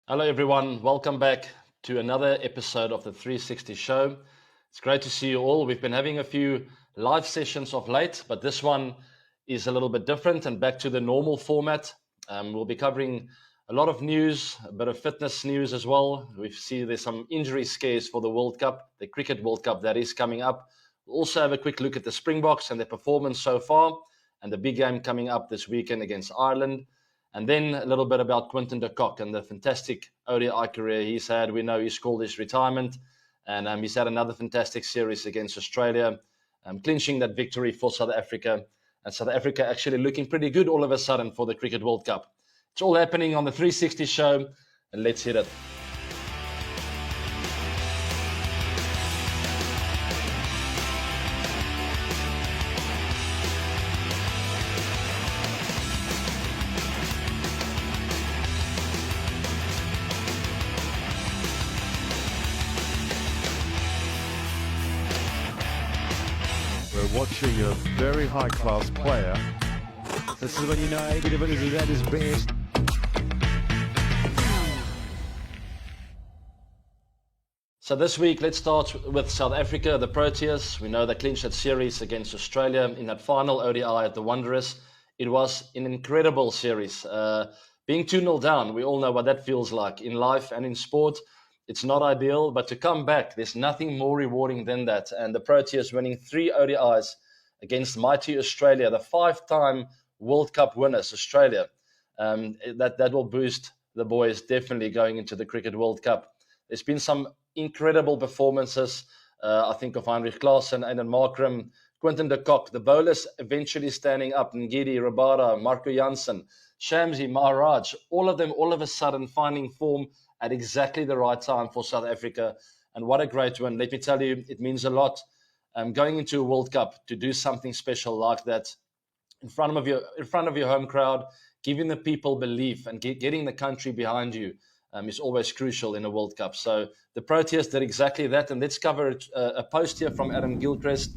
Hello, everyone. Welcome back to another episode of the 360 Show. It's great to see you all. We've been having a few live sessions of late, but this one is a little bit different and back to the normal format. We'll be covering a lot of news, a bit of fitness news as well. We see there's some injury scares for the World Cup, the Cricket World Cup that is coming up. We'll also have a quick look at the Springboks and their performance so far, and the big game coming up this weekend against Ireland. And then a little bit about Quinton de Kock and the fantastic ODI career he's had. We know he's called his retirement, and he's had another fantastic series against Australia, clinching that victory for South Africa. And South Africa actually looking pretty good all of a sudden for the Cricket World Cup. It's all happening on the 360 Show, and let's hit it. We're watching a very high-class player. This is when you know every Division is at his best. So this week, let's start with South Africa, the Proteas. We know they clinched that series against Australia in that final ODI at the Wanderers. It was an incredible series. Being 2-0 down, we all know what that feels like in life and in sport. It's not ideal, but to come back, there's nothing more rewarding than that. And the Proteas winning 3 ODIs against mighty Australia, the 5-time World Cup winners, Australia. That will boost the boys definitely going into the Cricket World Cup. There's been some incredible performances. I think of Heinrich Klaasen, Aiden Markram, Quinton de Kock, the bowlers eventually standing up, Ngidi, Rabada, Marco Jansen, Shamsi, Maharaj, all of them all of a sudden finding form at exactly the right time for South Africa. And what a great win. Let me tell you, it means a lot going into a World Cup to do something special like that in front of your home crowd, giving the people belief and getting the country behind you is always crucial in a World Cup. So the Proteas did exactly that. And let's cover a post here from Adam Gilchrist.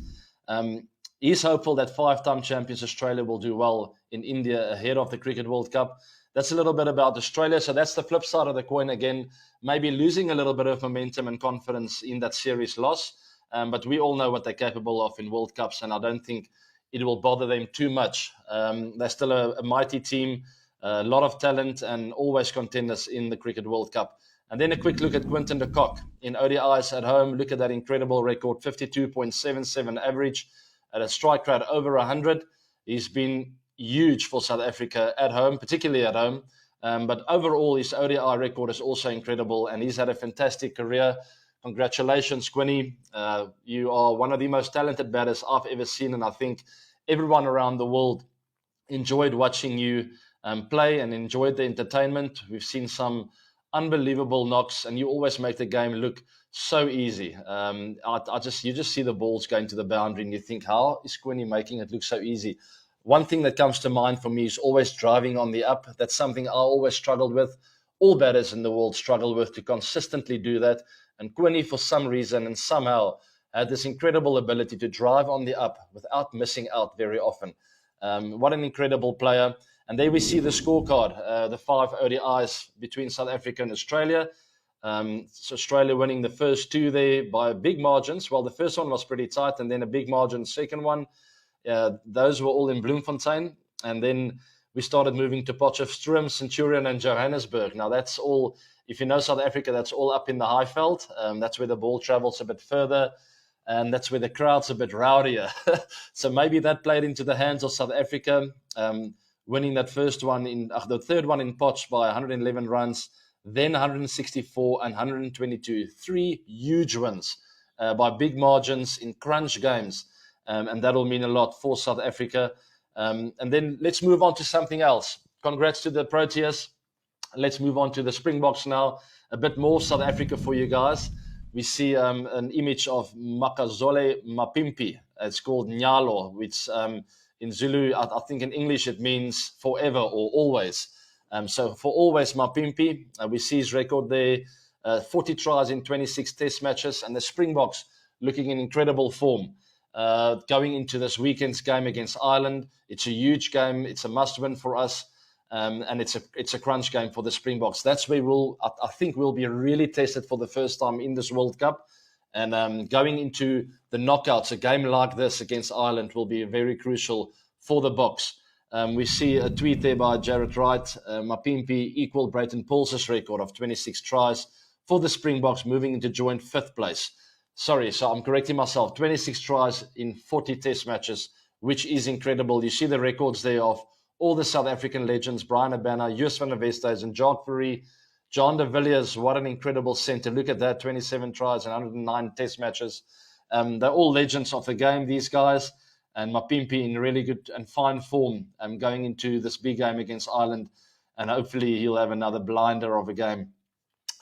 He's hopeful that 5-time champions Australia will do well in India ahead of the Cricket World Cup. That's a little bit about Australia. So that's the flip side of the coin again, maybe losing a little bit of momentum and confidence in that series loss. But we all know what they're capable of in World Cups, and I don't think it will bother them too much. They're still a mighty team, a lot of talent, and always contenders in the Cricket World Cup. And then a quick look at Quinton de Kock in ODIs at home. Look at that incredible record, 52.77 average at a strike rate over 100. He's been huge for South Africa at home, particularly at home. But overall, his ODI record is also incredible, and he's had a fantastic career. Congratulations, Quinny. You are one of the most talented batters I've ever seen, and I think everyone around the world enjoyed watching you play and enjoyed the entertainment. We've seen some unbelievable knocks, and you always make the game look so easy. You just see the balls going to the boundary, and you think, how is Quinny making it look so easy? One thing that comes to mind for me is always driving on the up. That's something I always struggled with. All batters in the world struggle with to consistently do that. And Quinny, for some reason and somehow, had this incredible ability to drive on the up without missing out very often. What an incredible player. And there we see the scorecard, the 5 ODIs between South Africa and Australia. So Australia winning the first 2 there by big margins. Well, the first one was pretty tight, and then a big margin, second one. Those were all in Bloemfontein. And then we started moving to Potchefstroom, Centurion, and Johannesburg. Now, that's all, if you know South Africa, that's all up in the Highveld. That's where the ball travels a bit further, and that's where the crowd's a bit rowdier. So maybe that played into the hands of South Africa, winning that first one, the third one in Potch by 111 runs, then 164 and 122. 3 huge wins by big margins in crunch games. And that'll mean a lot for South Africa. And then let's move on to something else. Congrats to the Proteas. Let's move on to the Springboks now. A bit more South Africa for you guys. We see an image of Makazole Mapimpi. It's called Nyalo, which in Zulu, I think in English it means forever or always. So for always Mapimpi, we see his record there, 40 tries in 26 test matches, and the Springboks looking in incredible form. Going into this weekend's game against Ireland, it's a huge game. It's a must-win for us. and it's a crunch game for the Springboks. That's where I think we'll be really tested for the first time in this World Cup. And going into the knockouts, a game like this against Ireland will be very crucial for the Boks. We see a tweet there by Jarrett Wright. Mapimpi equal Brayton Paul's record of 26 tries for the Springboks, moving into joint 5th place. Sorry, so I'm correcting myself. 26 tries in 40 test matches, which is incredible. You see the records there of all the South African legends, Brian Abana, Joos van der Westhuizen, John Fourie, John de Villiers. What an incredible centre. Look at that, 27 tries and 109 test matches. They're all legends of the game, these guys. And Mapimpi in really good and fine form going into this big game against Ireland. And hopefully he'll have another blinder of a game.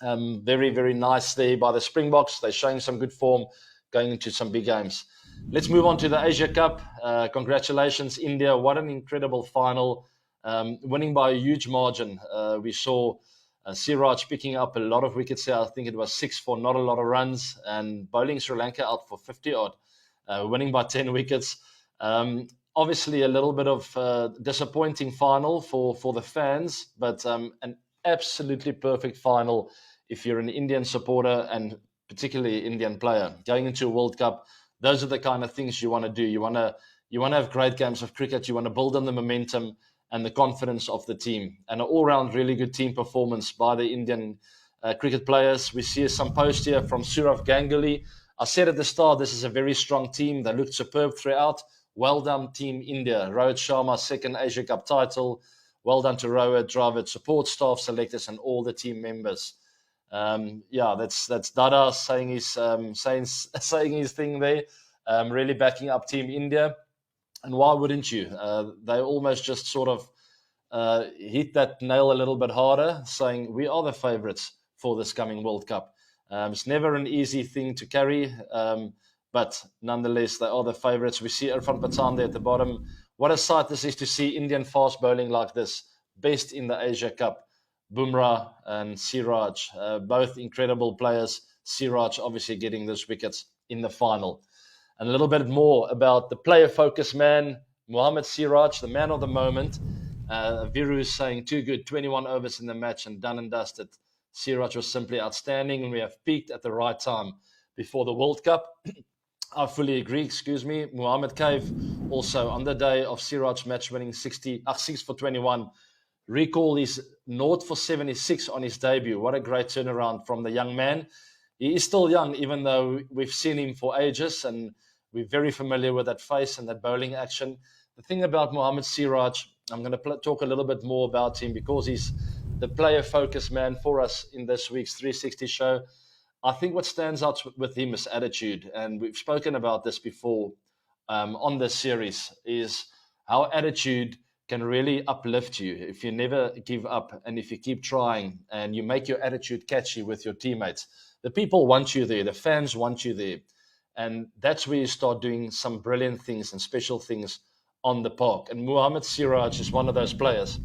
Very, very nice there by the Springboks. They're showing some good form going into some big games. Let's move on to the Asia Cup. Congratulations, India. What an incredible final. Winning by a huge margin. We saw Siraj picking up a lot of wickets here. I think it was 6 for not a lot of runs. And bowling Sri Lanka out for 50-odd. Winning by 10 wickets. Obviously, a little bit of disappointing final for the fans, but an absolutely perfect final if you're an Indian supporter and particularly Indian player. Going into a World Cup, those are the kind of things you want to do. You want to have great games of cricket. You want to build on the momentum and the confidence of the team. And an all-round really good team performance by the Indian cricket players. We see some post here from Sourav Ganguly. I said at the start, this is a very strong team. They looked superb throughout. Well done, Team India. Rohit Sharma, 2nd Asia Cup title. Well done to Rohit, Dravid, support staff, selectors, and all the team members. That's Dada saying his thing there. Really backing up Team India. And why wouldn't you? They almost just sort of hit that nail a little bit harder, saying we are the favourites for this coming World Cup. It's never an easy thing to carry, but nonetheless, they are the favourites. We see Irfan Pathan there at the bottom. What a sight this is to see Indian fast bowling like this. Best in the Asia Cup. Bumrah and Siraj, both incredible players. Siraj obviously getting those wickets in the final. And a little bit more about the player-focused man, Mohammad Siraj, the man of the moment. Viru is saying too good, 21 overs in the match and done and dusted. Siraj was simply outstanding and we have peaked at the right time before the World Cup. I fully agree, Mohammad Cave, also on the day of Siraj match winning 6 for 21. Recall his 0 for 76 on his debut. What a great turnaround from the young man. He is still young, even though we've seen him for ages and we're very familiar with that face and that bowling action. The thing about Mohammad Siraj, I'm going to talk a little bit more about him because he's the player-focused man for us in this week's 360 show. I think what stands out with him is attitude, and we've spoken about this before on this series, is how attitude can really uplift you if you never give up and if you keep trying and you make your attitude catchy with your teammates. The people want you there, the fans want you there, and that's where you start doing some brilliant things and special things on the park. And Mohammad Siraj is one of those players.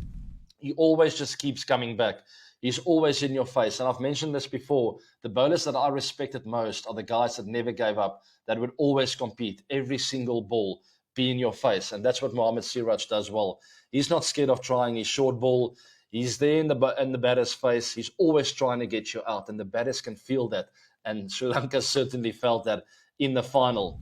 He always just keeps coming back. He's always in your face. And I've mentioned this before. The bowlers that I respected most are the guys that never gave up, that would always compete. Every single ball be in your face. And that's what Mohammad Siraj does well. He's not scared of trying his short ball. He's there in the batter's face. He's always trying to get you out. And the batters can feel that. And Sri Lanka certainly felt that in the final.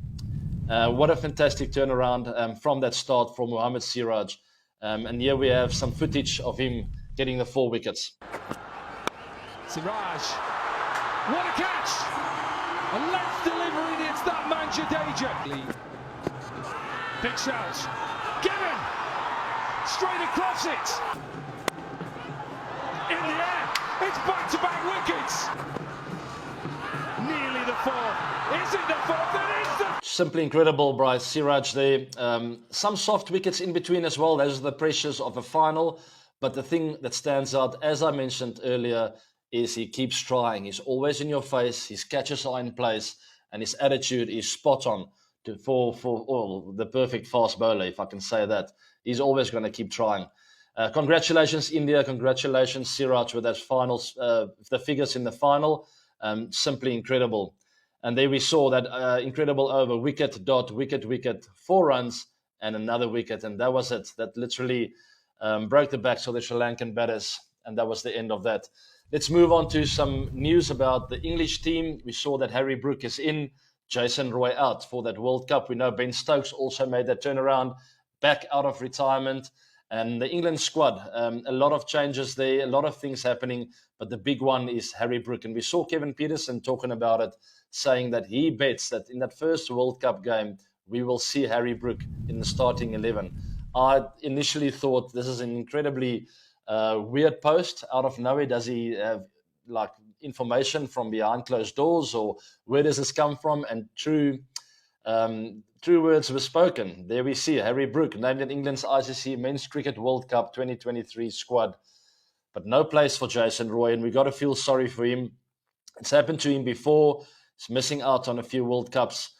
What a fantastic turnaround from that start for Mohammad Siraj. And here we have some footage of him getting the 4 wickets. Siraj, what a catch! A left delivery, it's that man Jadeja. Big shout, given! Straight across it! In the air, it's back-to-back wickets! Nearly the 4th, is it the 4th? It is the... Simply incredible, Bryce. Siraj there. Some soft wickets in between as well. Those are the pressures of a final. But the thing that stands out, as I mentioned earlier, is he keeps trying. He's always in your face. His catches are in place. And his attitude is spot on for the perfect fast bowler, if I can say that. He's always going to keep trying. Congratulations, India. Congratulations, Siraj, with those finals, the figures in the final. Simply incredible. And there we saw that incredible over, wicket, 4 runs, and another wicket. And that was it. That literally broke the backs of the Sri Lankan batters, and that was the end of that. Let's move on to some news about the English team. We saw that Harry Brook is in, Jason Roy out for that World Cup. We know Ben Stokes also made that turnaround back out of retirement. And the England squad, a lot of changes there, a lot of things happening, but the big one is Harry Brook. And we saw Kevin Peterson talking about it, saying that he bets that in that first World Cup game, we will see Harry Brook in the starting 11. I initially thought this is an incredibly weird post. Out of nowhere, does he have like information from behind closed doors, or where does this come from? And true words were spoken. There we see Harry Brook named in England's ICC Men's Cricket World Cup 2023 squad, but no place for Jason Roy, and we got to feel sorry for him. It's happened to him before. He's missing out on a few World Cups.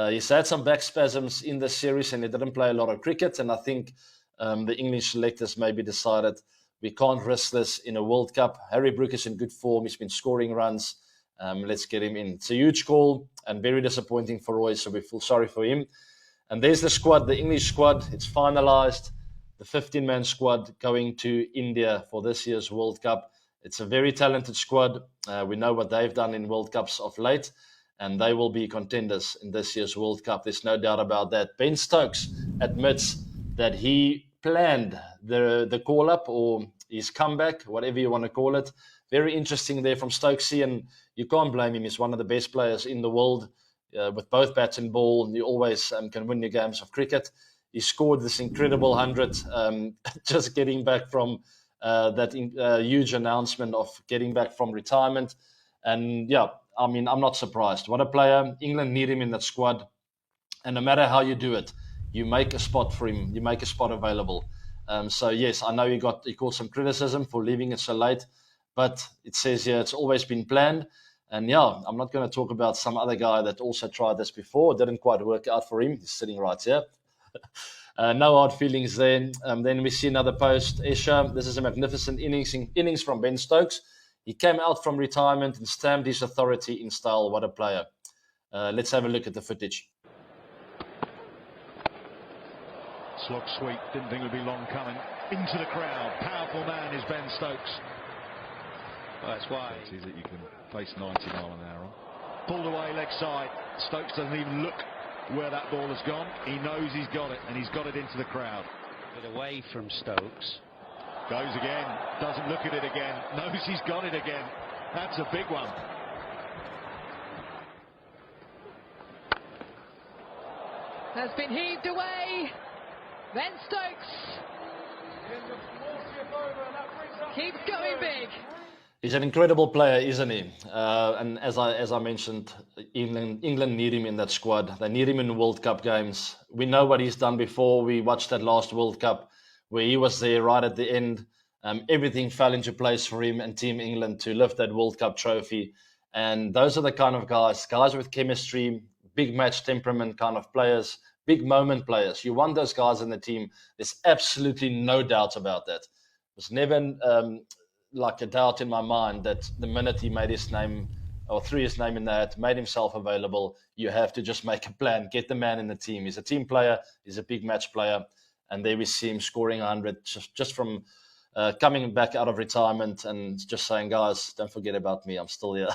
He's had some back spasms in this series, and he didn't play a lot of cricket. And I think the English selectors maybe decided we can't risk this in a World Cup. Harry Brook is in good form. He's been scoring runs. Let's get him in. It's a huge call and very disappointing for Roy, so we feel sorry for him. And there's the squad, the English squad. It's finalised. The 15-man squad going to India for this year's World Cup. It's a very talented squad. We know what they've done in World Cups of late, and they will be contenders in this year's World Cup. There's no doubt about that. Ben Stokes admits that he planned the call-up or his comeback, whatever you want to call it. Very interesting there from Stokesy, and you can't blame him. He's one of the best players in the world with both bat and ball. You always can win your games of cricket. He scored this incredible 100, just getting back from that huge announcement of getting back from retirement. And yeah, I mean, I'm not surprised. What a player. England need him in that squad. And no matter how you do it, you make a spot for him. You make a spot available. So yes, I know he caught some criticism for leaving it so late, but it says here it's always been planned. And yeah, I'm not going to talk about some other guy that also tried this before. It didn't quite work out for him. He's sitting right here. No hard feelings then. Then we see another post. Esha, this is a magnificent innings from Ben Stokes. He came out from retirement and stamped his authority in style. What a player. Let's have a look at the footage. Slog sweep, didn't think it would be long coming. Into the crowd, powerful man is Ben Stokes. Well, that's why it is that you can face 90 mile an hour on. Pulled away leg side. Stokes doesn't even look where that ball has gone. He knows he's got it, and he's got it into the crowd. bit away from Stokes. Goes again, doesn't look at it again, knows he's got it again. That's a big one. Has been heaved away. Ben Stokes keeps going big. He's an incredible player, isn't he? And as I mentioned, England need him in that squad. They need him in World Cup games. We know what he's done before. We watched that last World Cup where he was there right at the end. Everything fell into place for him and Team England to lift that World Cup trophy. And those are the kind of guys with chemistry, big match temperament kind of players, big moment players. You want those guys in the team. There's absolutely no doubt about that. There's never like a doubt in my mind that the minute he made his name or threw his name in that, made himself available, you have to just make a plan, get the man in the team. He's a team player, he's a big match player, and there we see him scoring 100 just from coming back out of retirement and just saying, guys, don't forget about me, I'm still here.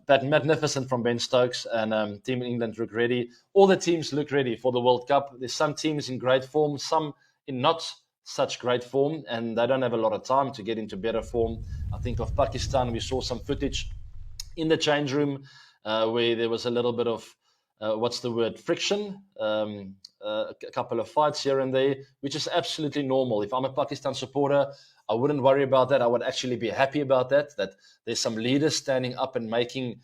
That magnificent from Ben Stokes, and Team England look ready. All the teams look ready for the World Cup. There's some teams in great form, some in not such great form, and they don't have a lot of time to get into better form. I think of Pakistan. We saw some footage in the change room where there was a little bit of friction, a couple of fights here and there, which is absolutely normal. If I'm a Pakistan supporter, I wouldn't worry about that. I would actually be happy about that there's some leaders standing up and making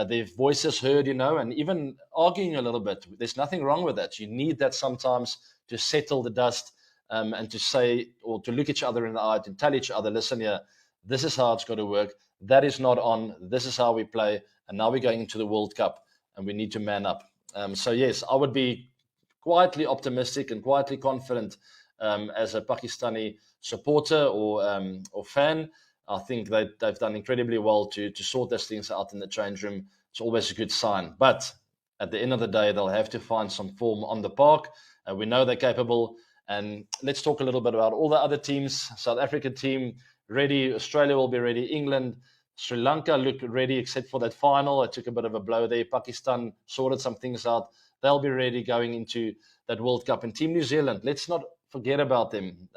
their voices heard, and even arguing a little bit. There's nothing wrong with that. You need that sometimes to settle the dust. And to say or to look each other in the eye, to tell each other, listen here, this is how it's got to work. That is not on. This is how we play. And now we're going into the World Cup and we need to man up. So, yes, I would be quietly optimistic and quietly confident as a Pakistani supporter or fan. I think they've done incredibly well to sort those things out in the change room. It's always a good sign. But at the end of the day, they'll have to find some form on the park. We know they're capable. And let's talk a little bit about all the other teams. South Africa team ready. Australia will be ready. England, Sri Lanka look ready, except for that final. It took a bit of a blow there. Pakistan sorted some things out. They'll be ready going into that World Cup. And Team New Zealand, let's not forget about them.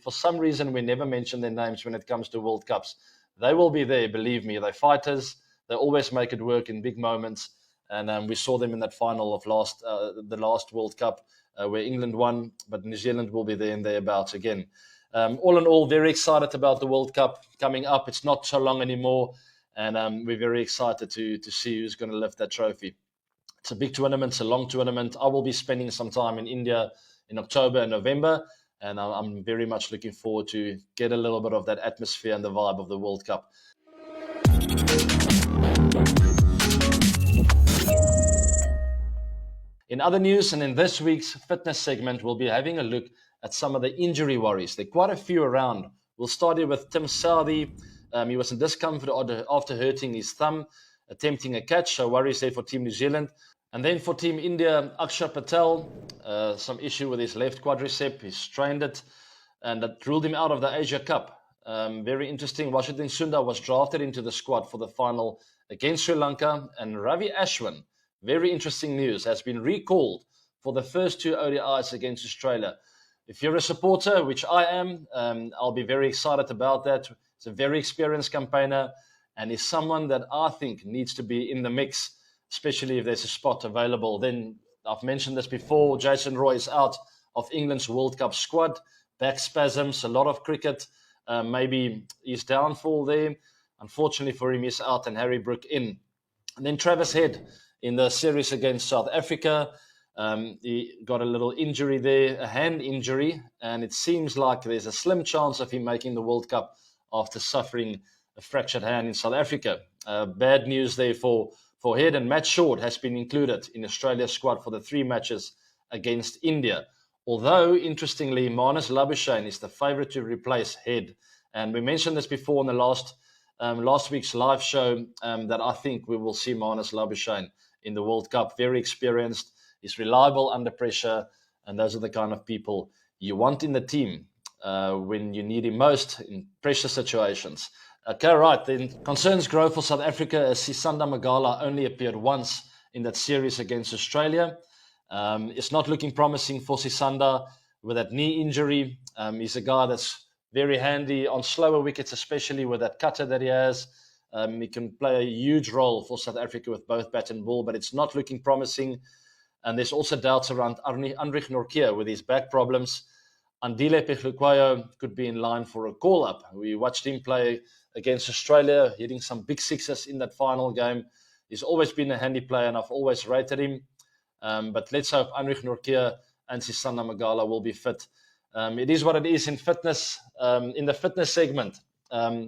For some reason, we never mention their names when it comes to World Cups. They will be there, believe me. They're fighters. They always make it work in big moments. And we saw them in that final of the last World Cup where England won, but New Zealand will be there and thereabouts again. All in all, very excited about the World Cup coming up. It's not so long anymore, and we're very excited to see who's going to lift that trophy. It's a big tournament. It's a long tournament. I will be spending some time in India in October and November, and I'm very much looking forward to get a little bit of that atmosphere and the vibe of the World Cup. In other news, and in this week's fitness segment, we'll be having a look at some of the injury worries. There are quite a few around. We'll start here with Tim Southee. He was in discomfort after hurting his thumb, attempting a catch, so worries there for Team New Zealand. And then for Team India, Akshar Patel, some issue with his left quadricep. He strained it, and that ruled him out of the Asia Cup. Very interesting. Washington Sundar was drafted into the squad for the final against Sri Lanka, and Ravi Ashwin, very interesting news, has been recalled for the first 2 ODIs against Australia. If you're a supporter, which I am, I'll be very excited about that. He's a very experienced campaigner, and he's someone that I think needs to be in the mix, especially if there's a spot available. Then, I've mentioned this before, Jason Roy is out of England's World Cup squad. Back spasms, a lot of cricket. Maybe his downfall there. Unfortunately for him, he's out, and Harry Brook in. And then Travis Head in the series against South Africa. He got a little injury there, a hand injury, and it seems like there's a slim chance of him making the World Cup after suffering a fractured hand in South Africa. Bad news there for Head, and Matt Short has been included in Australia's squad for the 3 matches against India. Although, interestingly, Marnus Labuschagne is the favourite to replace Head. And we mentioned this before in the last week's live show, that I think we will see Marnus Labuschagne in the World Cup. Very experienced, he's reliable under pressure, and those are the kind of people you want in the team when you need him most in pressure situations. Okay, right, then concerns grow for South Africa as Sisanda Magala only appeared once in that series against Australia. It's not looking promising for Sisanda with that knee injury. He's a guy that's very handy on slower wickets, especially with that cutter that he has. He can play a huge role for South Africa with both bat and ball, but it's not looking promising. And there's also doubts around Anrich Nortje with his back problems. Andile Pechluquayo could be in line for a call-up. We watched him play against Australia, hitting some big sixes in that final game. He's always been a handy player, and I've always rated him. But let's hope Anrich Nortje and Sisanda Magala will be fit. It is what it is in fitness. In the fitness segment,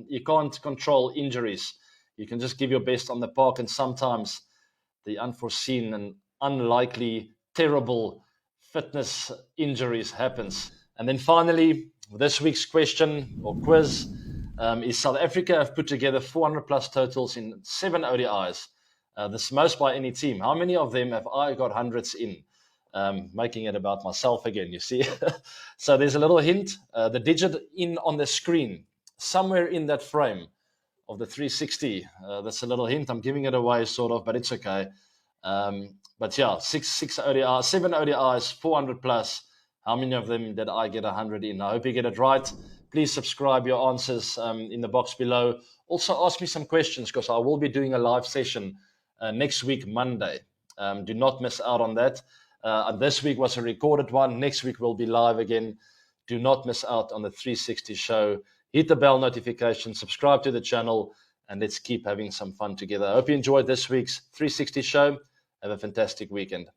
you can't control injuries. You can just give your best on the park, and sometimes the unforeseen and unlikely, terrible fitness injuries happens. And then finally, this week's question or quiz is South Africa have put together 400 plus totals in 7 ODIs. This most by any team. How many of them have I got hundreds in? Making it about myself again, you see. So there's a little hint. The digit in on the screen, somewhere in that frame of the 360. That's a little hint. I'm giving it away, sort of, but it's okay. But yeah, 7 ODIs, 400 plus. How many of them did I get 100 in? I hope you get it right. Please subscribe your answers in the box below. Also ask me some questions, because I will be doing a live session next week, Monday. Do not miss out on that. This week was a recorded one. Next week we'll be live again. Do not miss out on the 360 show. Hit the bell notification, subscribe to the channel, and let's keep having some fun together. I hope you enjoyed this week's 360 show. Have a fantastic weekend.